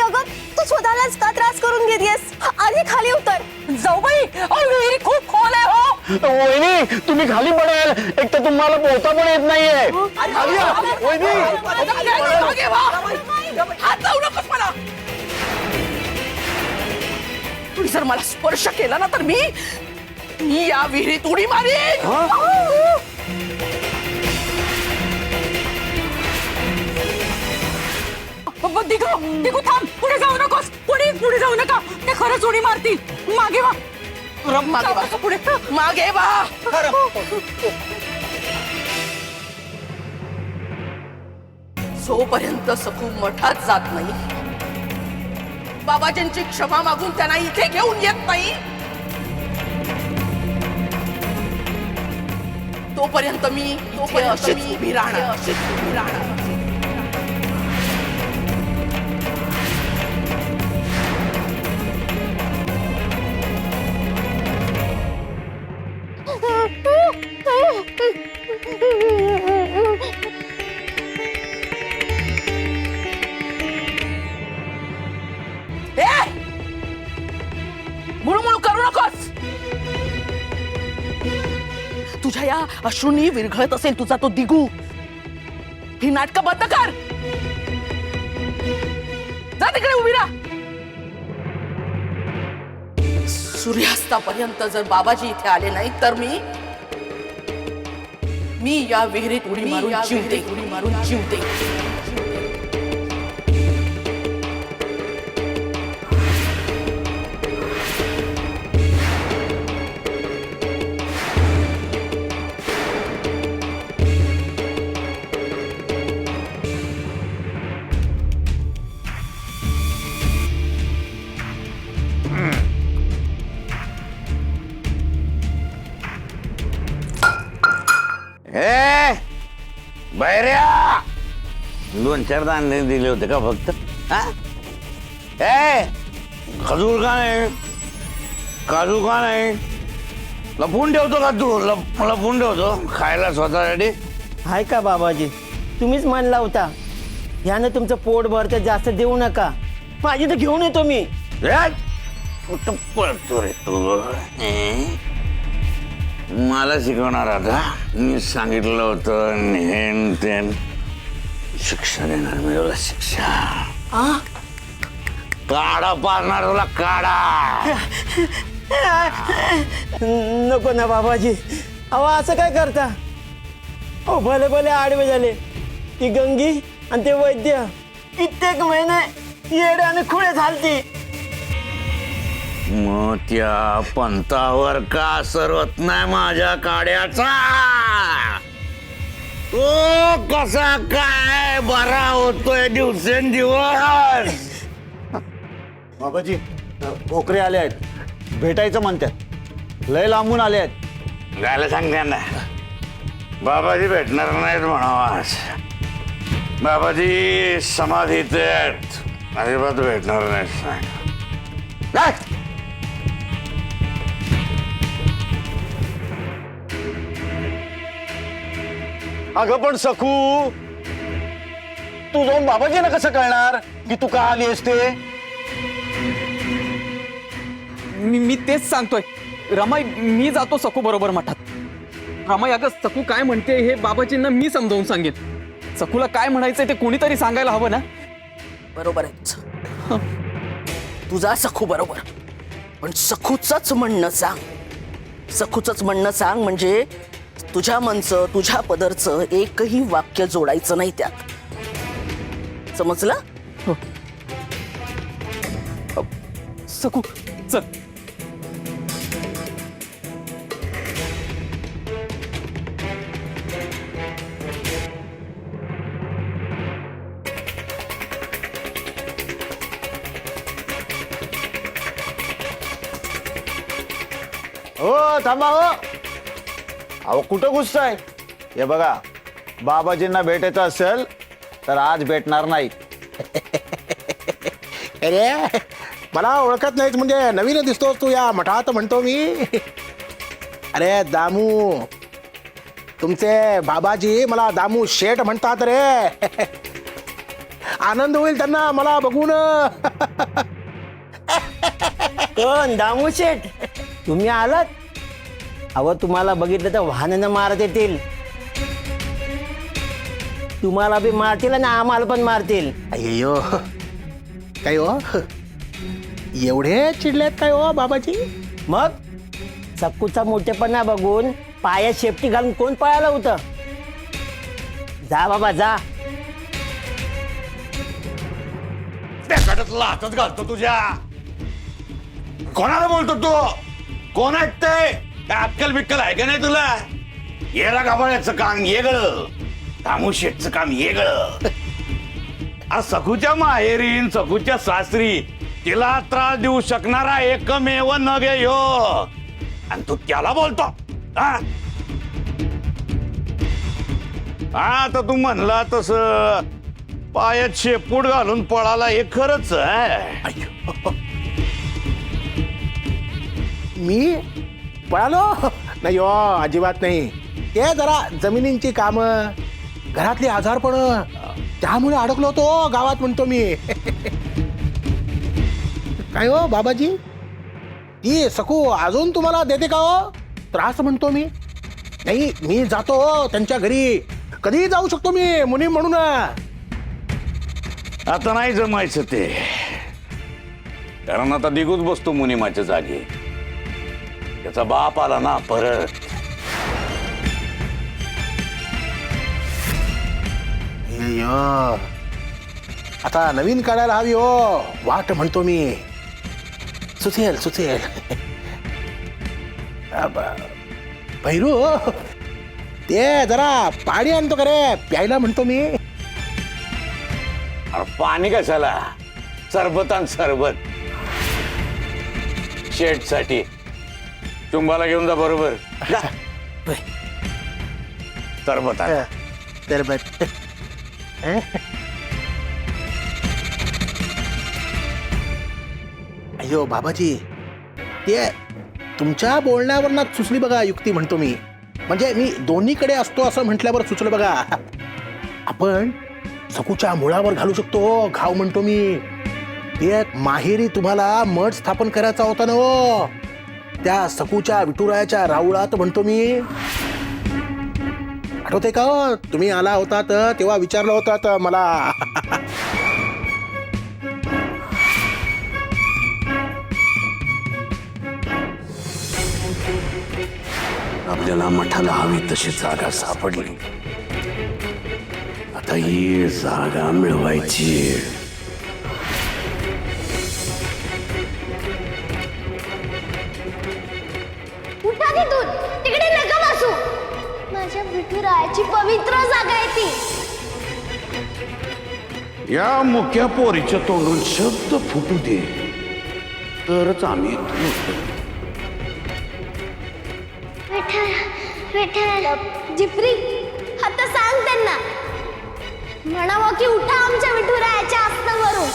अगं तू स्वतःलाच का त्रास करून घेतेस? आधी खाली उतर. जाऊ बाई, विहिरी खूप खोल आहे हो. वहिनी तुम्ही खाली पडेल, एक तर तुम्हाला पोहता पण येत नाहीये. खाली या, वहिनी. मागे व्हा. हात लावू नकोस मला. तू जर मला स्पर्श केला ना तर मी या विहिरीत उडी मारीन. दिगू थांब, पुढे जाऊ नकोस. पुढे जाऊ नका, ते खरंच उडी मारतील. मागे वा, मागे वा, पुढे मागे वा. जोपर्यंत सखू मठात जात नाही, बाबाजींची क्षमा मागून त्यांना इथे घेऊन येत नाही, तोपर्यंत मी अशीच उभी राहणार. मुळमुळ करू नकोस. तुझ्या या अश्रूंनी विरघळत असेल तुझा तो दिगू. ही नाटकं बंद कर. जा तिकडे उभी राहा. सूर्यास्तापर्यंत जर बाबाजी इथे आले नाही तर मी या विहिरीत उडी मारून जीवते. बैऱ्या 2-4 दाणे दिले होते का फक्त? खजूर का नाही? काजू का नाही? लपून ठेवतो का तू? लपून ठेवतो खायला स्वतःसाठी? हाय का बाबाजी, तुम्हीच म्हणला होता ह्यानं तुमचं पोट भरतं, जास्त देऊ नका. पाहिजे तर घेऊन येतो मी. कुठं पळतो रे तू? मला शिकवणार आता? मी सांगितलं होतं हेन तेन. शिक्षा देणार मी तुला, शिक्षा. काढा पाळणार तुला, काढा. नको ना बाबाजी, अहो असं काय करता? हो भले भले आडवे झाले. ती गंगी आणि ते वैद्य कित्येक महिने येडे आणि खुळे झालती. मग त्या पंतावर का सरवत नाही माझ्या काड्याचा? तो कसा काय बरा होतोय दिवसेंदिवस? बाबाजी भोकरे आले आहेत, भेटायचं म्हणतात. लय लांबून आले आहेत. गायला सांग त्यांना बाबाजी भेटणार नाहीत म्हणावास. बाबाजी समाधीत आहेत, अजिबात भेटणार नाहीत. सांग. अगं पण सखू, तू जाऊन बाबाजींना कसं कळणार की तू का आली असते? मी तेच सांगतोय रमाई. मी जातो सकू बरोबर मठात. रमाई अगं सकू काय म्हणते हे बाबाजींना मी समजावून सांगेन. सकूला काय म्हणायचंय ते कोणीतरी सांगायला हवं ना. बरोबर आहे तुझा सखू बरोबर, पण सखूचंच म्हणणं सांग. म्हणजे तुझ्या मनचं, तुझ्या पदरचं एकही वाक्य जोडायचं नाही त्यात. समजलं? सकू चल. हो थांबा हो. अहो कुठं घुसताय? हे बघा, बाबाजींना भेटायचं असेल तर आज भेटणार नाही. अरे मला ओळखत नाहीत म्हणजे नवीन दिसतो तू या मठात म्हणतो मी. अरे दामू, तुमचे बाबाजी मला दामू शेठ म्हणतात रे. आनंद होईल त्यांना मला बघून. कोण दामू शेठ तुम्ही आलात? अहो तुम्हाला बघितलं तर वाहनानं मारत येतील. तुम्हाला बी मारतील आणि आम्हाला पण मारतील. अय्यो काय हो एवढे चिडलेत काय हो बाबाजी? मग सक्कूचा मोठेपणा बघून पायात शेपटी घालून कोण पळालं होतं? जा बाबा जा. त्या गटातला हातात घालतो तुझ्या. कोणाला बोलतो तू? कोण ऐकतंय? काय अक्कल बिक्कल आहे का नाही तुला? येरा गाभाळ्याचं काम येगळं, दामू शेठचं काम येगळं. आज सखूच्या माहेरीन सखूच्या सासरी तिला त्रास देऊ शकणारा एकमेव नग आहे ह्यो. आणि तू त्याला बोलतो हा? हा तर तू म्हणला तस पायात शेपूट घालून पळाला हे खरंच आहे. मी पळालो नाही हो, अजिबात नाही. ते जरा जमिनींची कामं घरातली आजारपण त्यामुळे अडकलो होतो गावात म्हणतो मी. काय हो बाबाजी ती सकू अजून तुम्हाला देते का हो त्रास म्हणतो मी? नाही मी जातो त्यांच्या घरी, कधी जाऊ शकतो मी मुनी म्हणून. आता नाही जमायचं ते, कारण आता दिगूच बसतो मुनिमाच्या जागी. त्याचा बाप आला ना परत. आता नवीन काढायला हवी हो वाट म्हणतो मी. सुचेल सुचेल. भैरू ते जरा पाणी आणतो का रे प्यायला म्हणतो मी. अरे पाणी कशाला? सरबत आण सरबत. शेट साठी चुंबाला घेऊन जा बरोबर. जा. सरबत आण. सरबत. अयो बाबाजी ते तुमच्या बोलण्यावर सुचली बघा युक्ती म्हणतो मी. म्हणजे मी दोन्हीकडे असतो असं म्हटल्यावर सुचलं बघा. आपण सकूच्या मुळावर घालू शकतो घाव म्हणतो मी. ते माहेरी तुम्हाला मठ स्थापन करायचा होता ना हो, त्या सकूच्या विठुरायाच्या राऊळात म्हणतो मी. आठवते का हो? तुम्ही आला होता तर तेव्हा विचारलं होतं मला. आपल्याला मठाला हवी तशी जागा सापडली. आता ही जागा मिळवायची. उठा तिथून, तिकडे नका बसू. माझ्या विठुरायाची पवित्र जागा आहे ती. या मुख्या पोरीच्या तोंडून शब्द फुटू दे तरच आम्ही विठ्ठल जिप्री आता सांग त्यांना, म्हणावं की उठा आमच्या विठुरायाच्या आसनावरून.